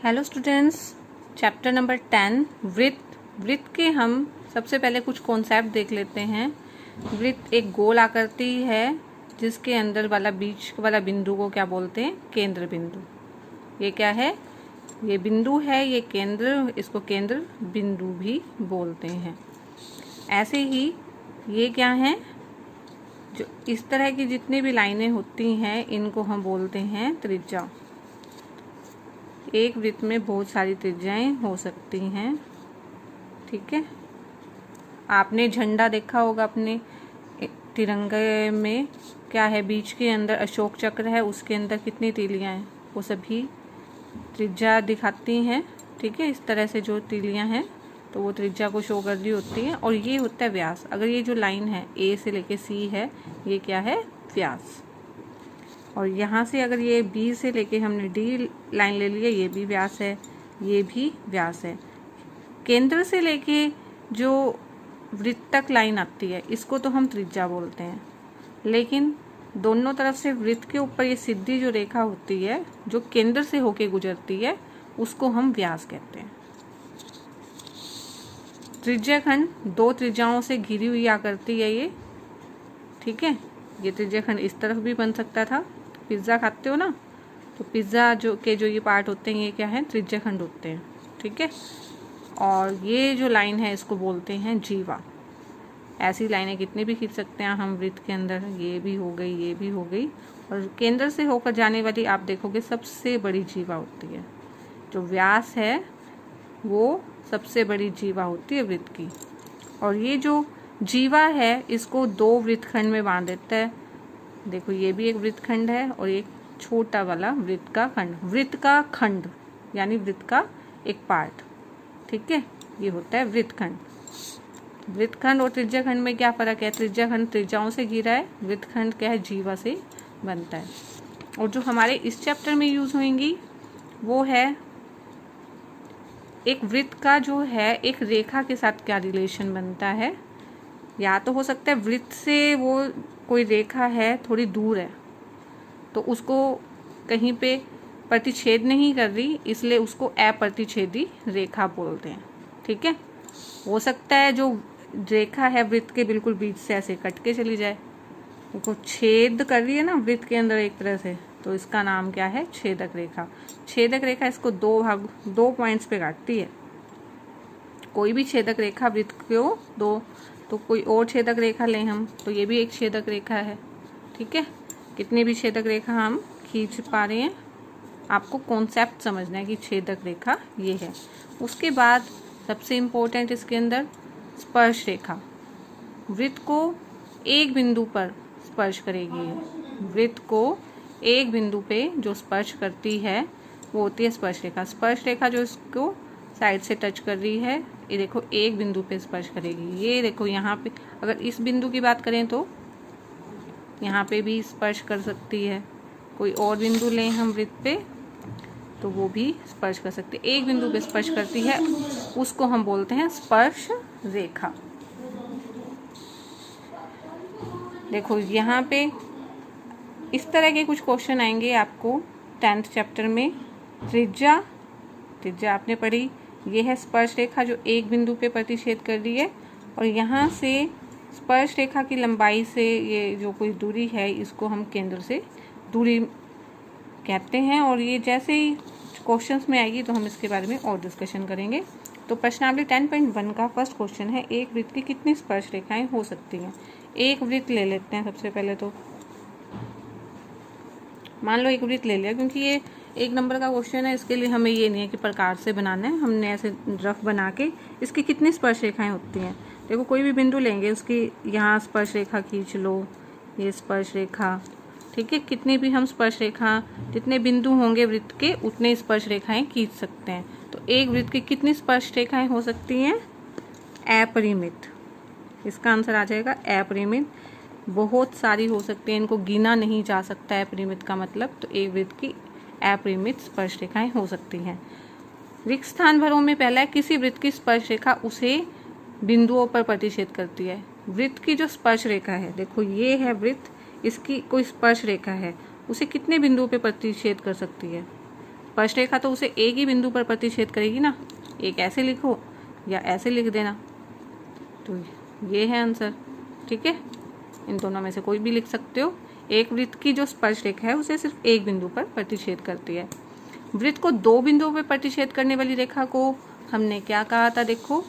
Hello students, chapter number 10 वृत्त। वृत्त के हम सबसे पहले कुछ कॉन्सेप्ट देख लेते हैं। वृत्त एक गोल आकृति है जिसके अंदर वाला बीच वाला बिंदु को क्या बोलते हैं? केंद्र बिंदु। ये क्या है? ये बिंदु है, ये केंद्र, इसको केंद्र बिंदु भी बोलते हैं। ऐसे ही ये क्या है? जो इस तरह की जितनी भी लाइनें होती हैं इनको हम बोलते हैं त्रिज्या। एक वृत्त में बहुत सारी त्रिज्याएं हो सकती हैं, ठीक है। आपने झंडा देखा होगा अपने तिरंगे में, क्या है? बीच के अंदर अशोक चक्र है, उसके अंदर कितनी तीलियां हैं? वो सभी त्रिज्या दिखाती हैं, ठीक है। इस तरह से जो तीलियां हैं तो वो त्रिज्या को शो कर रही होती हैं। और ये होता है व्यास। अगर ये जो लाइन है ए से लेके सी है, ये क्या है? व्यास। और यहाँ से अगर ये बी से लेके हमने डी लाइन ले ली है, ये भी व्यास है, ये भी व्यास है। केंद्र से लेके जो वृत्त तक लाइन आती है इसको तो हम त्रिज्या बोलते हैं, लेकिन दोनों तरफ से वृत्त के ऊपर ये सीधी जो रेखा होती है जो केंद्र से होके गुजरती है उसको हम व्यास कहते हैं। त्रिज्याखंड दो त्रिज्याओं से घिरी हुई आकृति है ये, ठीक है। ये त्रिज्याखंड इस तरफ भी बन सकता था। पिज्ज़ा खाते हो ना, तो पिज्ज़ा जो ये पार्ट होते हैं ये क्या है? त्रिज्याखंड होते हैं, ठीक है। और ये जो लाइन है इसको बोलते हैं जीवा। ऐसी लाइनें कितनी भी खींच सकते हैं हम वृत्त के अंदर। ये भी हो गई, ये भी हो गई। और केंद्र से होकर जाने वाली आप देखोगे सबसे बड़ी जीवा होती है। जो व्यास है वो सबसे बड़ी जीवा होती है वृत्त की। और ये जो जीवा है इसको दो वृत्तखंड में बांध देता है। देखो, ये भी एक वृत्तखंड है और एक छोटा वाला वृत्त का खंड। वृत्त का खंड यानी वृत्त का एक पार्ट, ठीक है। ये होता है वृत्तखंड। वृत्तखंड और त्रिज्याखंड में क्या फर्क है? त्रिज्याखंड त्रिज्याओं से घिरा है, वृत्तखंड क्या है? जीवा से बनता है। और जो हमारे इस चैप्टर में यूज होंगी वो है एक वृत्त का जो है एक रेखा के साथ क्या रिलेशन बनता है। या तो हो सकता है वृत्त से वो कोई रेखा है थोड़ी दूर है तो उसको कहीं पे प्रतिच्छेद नहीं कर रही, इसलिए उसको अप्रतिच्छेदी रेखा बोलते हैं, ठीक है। हो सकता है जो रेखा है वृत्त के बिल्कुल बीच से ऐसे कट के चली जाए, उसको छेद कर रही है ना वृत्त के अंदर एक तरह से, तो इसका नाम क्या है? छेदक रेखा। छेदक रेखा इसको दो पॉइंट्स पे काटती है। कोई भी छेदक रेखा वृत्त को दो, तो कोई और छेदक रेखा लें हम तो ये भी एक छेदक रेखा है, ठीक है। कितनी भी छेदक रेखा हम खींच पा रहे हैं, आपको कॉन्सेप्ट समझना है कि छेदक रेखा ये है। उसके बाद सबसे इम्पोर्टेंट इसके अंदर स्पर्श रेखा। वृत्त को एक बिंदु पर स्पर्श करेगी। वृत्त को एक बिंदु पे जो स्पर्श करती है वो होती है स्पर्श रेखा। स्पर्श रेखा जो इसको साइड से टच कर रही है, ये देखो एक बिंदु पे स्पर्श करेगी। ये देखो यहाँ पे अगर इस बिंदु की बात करें तो यहाँ पे भी स्पर्श कर सकती है। कोई और बिंदु लें हम वृत्त पे तो वो भी स्पर्श कर सकती है। एक बिंदु पे स्पर्श करती है उसको हम बोलते हैं स्पर्श रेखा। देखो यहाँ पे इस तरह के कुछ क्वेश्चन आएंगे आपको 10th चैप्टर में। त्रिज्या आपने पढ़ी, ये है स्पर्श रेखा जो एक बिंदु पे प्रतिच्छेद कर रही है। और यहाँ से स्पर्श रेखा की लंबाई से ये जो कोई दूरी है इसको हम केंद्र से दूरी कहते हैं। और ये जैसे ही क्वेश्चंस में आएगी तो हम इसके बारे में और डिस्कशन करेंगे। तो प्रश्नावली 10.1 का फर्स्ट क्वेश्चन है, एक वृत्त की कितनी स्पर्श रेखाएं हो सकती हैं? एक वृत्त ले लेते हैं सबसे पहले। तो मान लो एक वृत्त ले लिया, क्योंकि ये एक नंबर का क्वेश्चन है, इसके लिए हमें ये नहीं है कि प्रकार से बनाना है, हमने ऐसे रफ बना के इसकी कितनी स्पर्श रेखाएं होती हैं। देखो, कोई भी बिंदु लेंगे उसकी यहाँ स्पर्श रेखा खींच लो, ये स्पर्श रेखा, ठीक है। कितनी भी हम स्पर्श रेखा, जितने बिंदु होंगे वृत्त के उतने स्पर्श रेखाएं खींच सकते हैं। तो एक वृत्त की कितनी स्पर्श रेखाएं हो सकती हैं? अपरिमित। इसका आंसर आ जाएगा अपरिमित। बहुत सारी हो सकती हैं, इनको गिना नहीं जा सकता है अपरिमित का मतलब। तो एक वृत्त की अपरिमित स्पर्श रेखाएं हो सकती हैं। रिक्त स्थान भरों में पहला है, किसी वृत्त की स्पर्श रेखा उसे बिंदुओं पर प्रतिच्छेद करती है। वृत्त की जो स्पर्श रेखा है, देखो ये है वृत्त, इसकी कोई स्पर्श रेखा है, उसे कितने बिंदुओं पे प्रतिच्छेद कर सकती है? स्पर्श रेखा तो उसे एक ही बिंदु पर प्रतिच्छेद करेगी ना, एक ऐसे लिखो या ऐसे लिख देना, तो ये है आंसर। ठीक है, इन दोनों में से कोई भी लिख सकते हो। एक वृत्त की जो स्पर्श रेखा है उसे सिर्फ एक बिंदु पर प्रतिच्छेद करती है। वृत्त को दो बिंदुओं पर प्रतिच्छेद करने वाली रेखा को हमने क्या कहा था, देखो,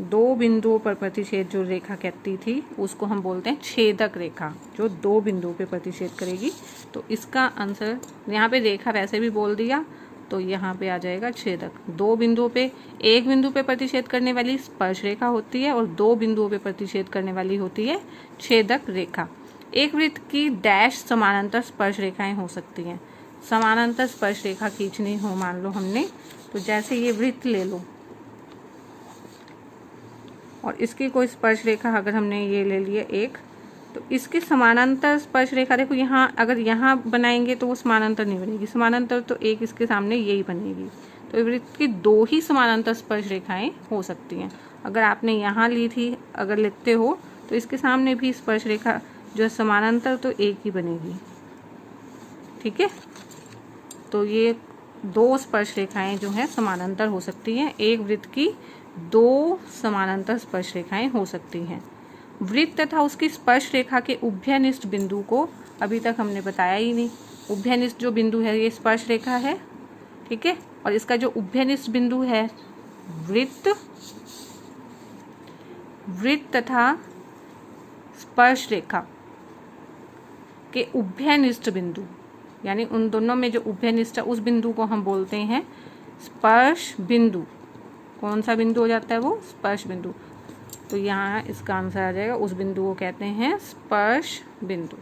दो बिंदुओं पर प्रतिच्छेद जो रेखा कहती थी उसको हम बोलते हैं छेदक रेखा, जो दो बिंदुओं पर प्रतिच्छेद करेगी। तो इसका आंसर यहाँ पे रेखा वैसे भी बोल दिया, तो यहाँ पे आ जाएगा छेदक। दो बिंदुओं पे, एक बिंदु पे प्रतिच्छेद करने वाली स्पर्श रेखा होती है और दो बिंदुओं पे प्रतिच्छेद करने वाली होती है छेदक रेखा। एक वृत्त की डैश समानांतर स्पर्श रेखाएं हो सकती हैं। समानांतर स्पर्श रेखा खींचनी हो मान लो हमने, तो जैसे ये वृत्त ले लो और इसकी कोई स्पर्श रेखा अगर हमने ये ले लिया एक, तो इसकी समानांतर स्पर्श रेखा देखो, यहाँ अगर यहाँ बनाएंगे तो वो समानांतर नहीं बनेगी, समानांतर तो एक इसके सामने यही बनेगी। तो वृत्त की दो ही समानांतर स्पर्श रेखाएं हो सकती हैं। अगर आपने यहाँ ली थी, अगर लिखते हो तो इसके सामने भी स्पर्श रेखा जो है समानांतर तो एक ही बनेगी। ठीक है, तो ये दो स्पर्श रेखाएं जो हैं समानांतर हो सकती हैं। एक वृत्त की दो समानांतर स्पर्श रेखाएं हो सकती हैं। वृत्त तथा उसकी स्पर्श रेखा के उभयनिष्ठ बिंदु को अभी तक हमने बताया ही नहीं। उभयनिष्ठ जो बिंदु है ये स्पर्श रेखा है, ठीक है, और इसका जो उभयनिष्ठ बिंदु है वृत्त तथा स्पर्श रेखा के उभयनिष्ठ बिंदु, यानी उन दोनों में जो उभयनिष्ठ है उस बिंदु को हम बोलते हैं स्पर्श बिंदु। कौन सा बिंदु हो जाता है वो? स्पर्श बिंदु। तो यहाँ इसका आंसर आ जाएगा, उस बिंदु को कहते हैं स्पर्श बिंदु।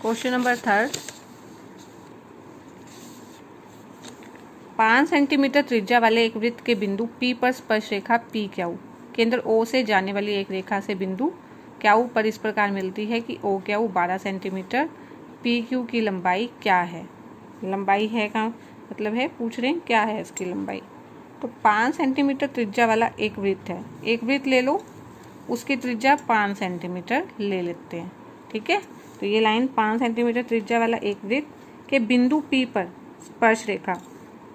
क्वेश्चन नंबर 3, 5 सेंटीमीटर त्रिज्या वाले एक वृत्त के बिंदु P पर स्पर्श रेखा P क्यू केंद्र O से जाने वाली एक रेखा से बिंदु क्यू पर इस प्रकार मिलती है कि O Q 12 centimetre, P Q की लंबाई क्या है? लंबाई है का मतलब है, पूछ रहे हैं क्या है इसकी लंबाई। तो 5 सेंटीमीटर त्रिज्या वाला एक वृत्त है, एक वृत्त ले लो, उसकी त्रिज्या 5 सेंटीमीटर ले लेते हैं। ठीक है, तो ये लाइन 5 सेंटीमीटर त्रिज्या वाला एक वृत्त के बिंदु P पर स्पर्श रेखा,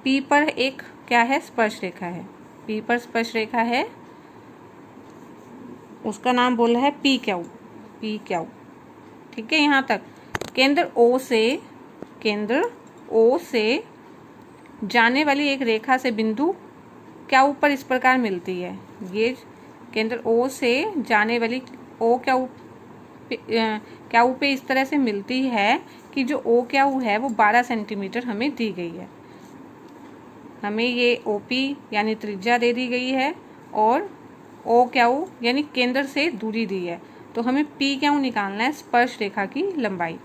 P पर एक क्या है? स्पर्श रेखा है। P पर स्पर्श रेखा है, उसका नाम बोला है P क्यू। ठीक है, यहाँ तक केंद्र O से जाने वाली एक रेखा से बिंदु क्यू पर इस प्रकार मिलती है। ये केंद्र O से जाने वाली O क्यू पे इस तरह से मिलती है कि जो O क्यू है वो 12 सेंटीमीटर हमें दी गई है। हमें ये OP यानी त्रिज्या दे दी गई है और O क्यू यानी केंद्र से दूरी दी है। तो हमें P क्यू निकालना है, स्पर्श रेखा की लंबाई।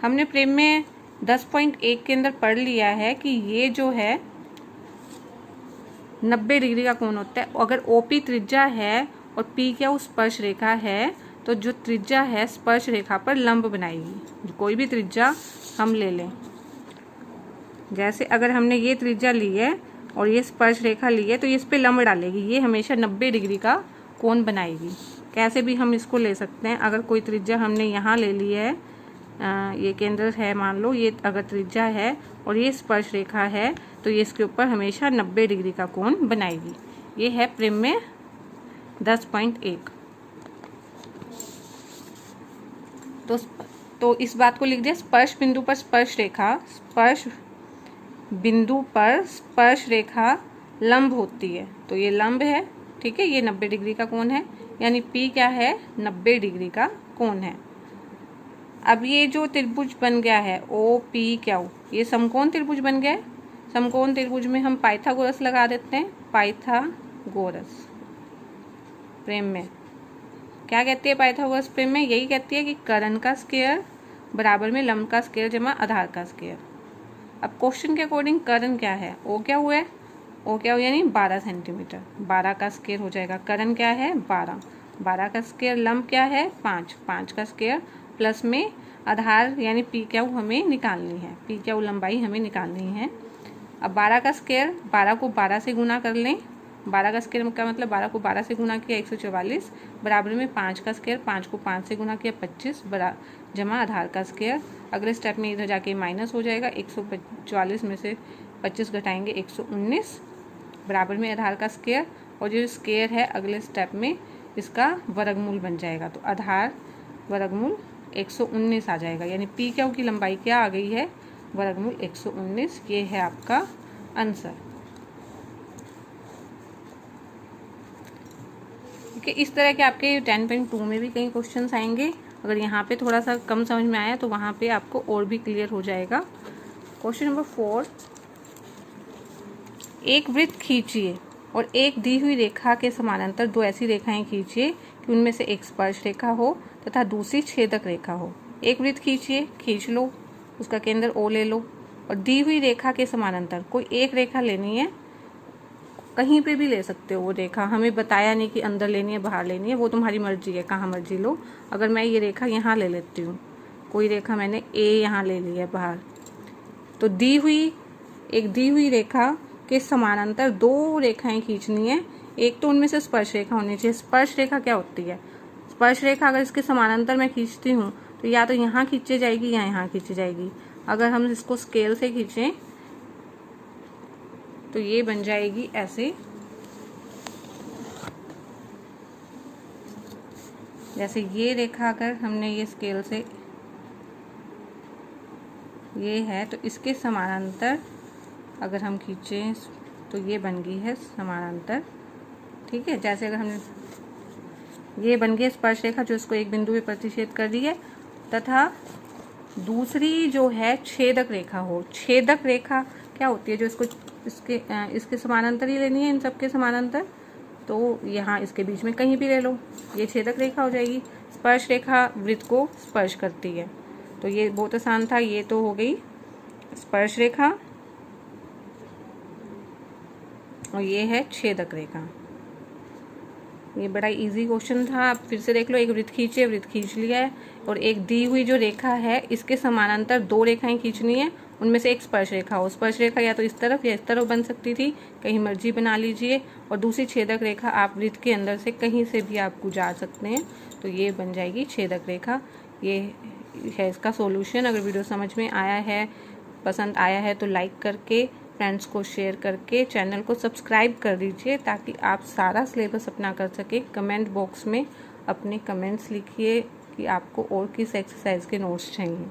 हमने प्रेम में 10.1 के अंदर पढ़ लिया है कि ये जो है 90 डिग्री का कोण होता है। अगर OP त्रिज्या है और P क्यू स्पर्श रेखा है, तो जो त्रिज्या है स्पर्श रेखा पर लंब बनाएगी। कोई भी त्रिज्या हम ले लें, जैसे अगर हमने ये त्रिज्या ली है और ये स्पर्श रेखा ली है, तो ये इस पे लंब डालेगी, ये हमेशा 90 डिग्री का कोण बनाएगी। कैसे भी हम इसको ले सकते हैं। अगर कोई त्रिज्या हमने यहाँ ले ली है, ये केंद्र है मान लो, ये अगर त्रिज्या है और ये स्पर्श रेखा है, तो ये इसके ऊपर हमेशा 90 डिग्री का कोण बनाएगी। ये है प्रेम में 10.1। तो इस बात को लिख दिया, स्पर्श बिंदु पर स्पर्श रेखा लंब होती है। तो ये लंब है, ठीक है, ये 90 डिग्री का कोण है, यानी P क्या है? 90 डिग्री का कोण है। अब ये जो त्रिभुज बन गया है OPQ, ये समकोण त्रिभुज बन गया है। समकोण त्रिभुज में हम पाइथागोरस लगा देते हैं। पाइथागोरस प्रेम में क्या कहती है? पाइथागोरस प्रेम में यही कहती है कि कर्ण का स्क्वायर बराबर में लंब का स्क्वायर जमा आधार का स्क्वायर। अब क्वेश्चन के अकॉर्डिंग कर्ण क्या है? O क्या हुआ है? O क्या हुआ यानी 12 सेंटीमीटर, 12 का स्क्वायर हो जाएगा। कर्ण क्या है? 12 का स्क्वायर। लंब क्या है? 5 का स्क्वायर प्लस में आधार यानी P क्यू हमें निकालनी है। P क्यू लंबाई हमें निकालनी है। अब 12 का स्क्वायर, 12 को 12 से गुना कर लें 12 का स्क्वायर का मतलब 12 को 12 से गुना किया 144, बराबर में 5 का स्क्वायर, 5 को 5 से गुना किया 25, जमा आधार का स्क्वायर। अगले स्टेप में इधर जाके माइनस हो जाएगा, 144 में से 25 घटाएंगे 119, बराबर में आधार का स्क्वायर, और जो स्क्वायर है अगले स्टेप में इसका वर्गमूल बन जाएगा। तो आधार वर्गमूल 119 आ जाएगा, यानी पी क्यू की लंबाई क्या आ गई है, वर्गमूल 119। ये है आपका आंसर। ठीक है, इस तरह के आपके 10.2 में भी कई क्वेश्चंस आएंगे। अगर यहाँ पे थोड़ा सा कम समझ में आया तो वहाँ पे आपको और भी क्लियर हो जाएगा। क्वेश्चन नंबर 4, एक वृत्त खींचिए और एक दी हुई रेखा के समानांतर दो ऐसी रेखाएं खींचिए कि उनमें से एक स्पर्श रेखा हो तथा दूसरी छेदक रेखा हो। एक वृत्त खींचिए, खींच लो, उसका केंद्र ओ ले लो, और दी हुई रेखा के समानांतर कोई एक रेखा लेनी है, कहीं पे भी ले सकते हो वो रेखा, हमें बताया नहीं कि अंदर लेनी है बाहर लेनी है, वो तुम्हारी मर्जी है, कहाँ मर्जी लो। अगर मैं ये रेखा यहाँ ले लेती हूँ, कोई रेखा मैंने ए यहाँ ले ली है बाहर, तो एक दी हुई रेखा के समानांतर दो रेखाएं खींचनी है, एक तो उनमें से स्पर्श रेखा होनी चाहिए। स्पर्श रेखा क्या होती है, स्पर्श रेखा अगर इसके समानांतर मैं खींचती हूँ तो या तो यहाँ खींची जाएगी या यहाँ खींची जाएगी। अगर हम इसको स्केल से खींचें तो ये बन जाएगी ऐसे, जैसे ये रेखा अगर हमने ये स्केल से, ये है तो इसके समानांतर अगर हम खींचें तो ये बन गई है समानांतर। ठीक है, जैसे अगर हमने ये बन गई स्पर्श रेखा जो इसको एक बिंदु पे प्रतिच्छेद कर दी है, तथा दूसरी जो है छेदक रेखा हो। छेदक रेखा क्या होती है, जो इसको इसके समानांतर ही लेनी है, इन सबके समानांतर, तो यहाँ इसके बीच में कहीं भी ले लो, ये छेदक रेखा हो जाएगी। स्पर्श रेखा वृत्त को स्पर्श करती है, तो ये बहुत आसान था। ये तो हो गई स्पर्श रेखा और ये है छेदक रेखा। ये बड़ा इजी क्वेश्चन था, आप फिर से देख लो। एक वृत्त खींचे, वृत्त खींच लिया है, और एक दी हुई जो रेखा है इसके समानांतर दो रेखाएं खींचनी है, उनमें से एक स्पर्श रेखा हो। स्पर्श रेखा या तो इस तरफ या इस तरफ बन सकती थी, कहीं मर्जी बना लीजिए, और दूसरी छेदक रेखा आप वृत्त के अंदर से कहीं से भी आप गुजार सकते हैं, तो ये बन जाएगी छेदक रेखा। ये है इसका सॉल्यूशन। अगर वीडियो समझ में आया है, पसंद आया है तो लाइक करके, फ्रेंड्स को शेयर करके, चैनल को सब्सक्राइब कर दीजिए ताकि आप सारा सिलेबस अपना कर सकें। कमेंट बॉक्स में अपने कमेंट्स लिखिए कि आपको और किस एक्सरसाइज के नोट्स चाहिए।